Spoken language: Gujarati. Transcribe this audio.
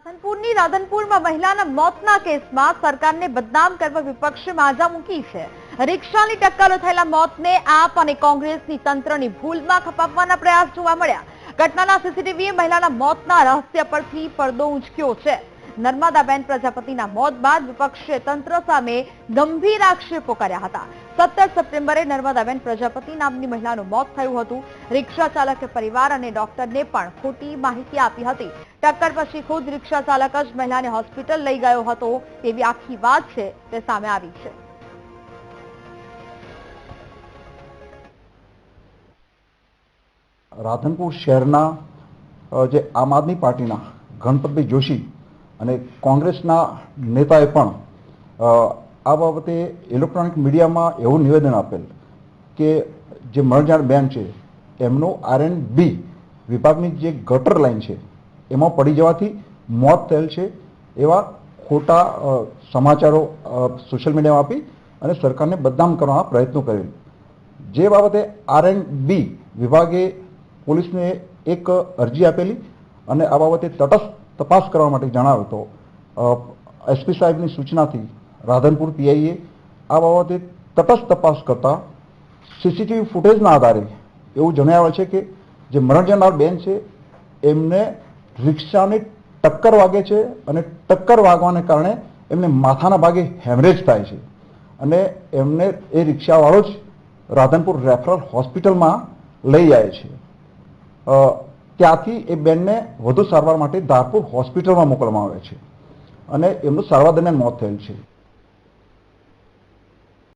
રાધનપુરની રાધનપુરમાં મહિલાના મોતના કેસમાં સરકારને બદનામ કરવા વિપક્ષે માજા મૂકી છે। રિક્ષાની ટક્કરે થયેલા મોતને આપ અને કોંગ્રેસની તંત્રની ભૂલમાં ખપાવવાના પ્રયાસ જોવા મળ્યા। ઘટનાના સીસીટીવીએ મહિલાના મોતના રહસ્ય પરથી પડદો ઉંચક્યો છે। નર્મદાબેન પ્રજાપતિના મોત બાદ વિપક્ષે તંત્ર સામે ગંભીર આક્ષેપો કર્યા હતા। 17 સપ્ટેમ્બરે નર્મદાબેન પ્રજાપતિ નામની મહિલાનું મોત થયું હતું। રિક્ષા ચાલકે પરિવાર અને ડોક્ટરને પણ ખોટી માહિતી આપી હતી। ટક્કર પછી ખુદ રિક્ષા ચાલક જ મહિલાને હોસ્પિટલ લઈ ગયો હતો તેવી આખી વાત છે તે સામે આવી છે। રાધનપુર શહેરના જે આમ આદમી પાર્ટીના ગણપતભાઈ જોશી અને કોંગ્રેસના નેતાએ પણ આ બાબતે ઇલેક્ટ્રોનિક મીડિયામાં એવું નિવેદન આપેલ કે જે મરજાણ બેન છે એમનું R&B વિભાગની જે ગટર લાઈન છે એમાં પડી જવાથી મોત થયેલ છે એવા ખોટા સમાચારો સોશિયલ મીડિયામાં આપી અને સરકારને બદનામ કરવાના પ્રયત્નો કરેલ। જે બાબતે R&B વિભાગે પોલીસને એક અરજી આપેલી અને આ બાબતે તટસ્થ તપાસ કરવા માટે જણાવ્યો તો SP સાહેબની સૂચનાથી રાધનપુર PIએ આ બાબતે તટસ્થ તપાસ કરતા CCTV ફૂટેજના આધારે એવું જણાવેલ છે કે જે મરણ જનાર બેન છે એમને રિક્ષાની ટક્કર વાગે છે અને ટક્કર વાગવાને કારણે એમને માથાના ભાગે હેમરેજ થાય છે અને એમને એ રિક્ષાવાળો જ રાધનપુર રેફરલ હોસ્પિટલમાં લઈ જાય છે। ત્યાંથી એ બેનને વધુ સારવાર માટે ધારપુર હોસ્પિટલમાં મોકલવામાં આવે છે અને એમનું સારવાર દરમિયાન મોત થયેલ છે।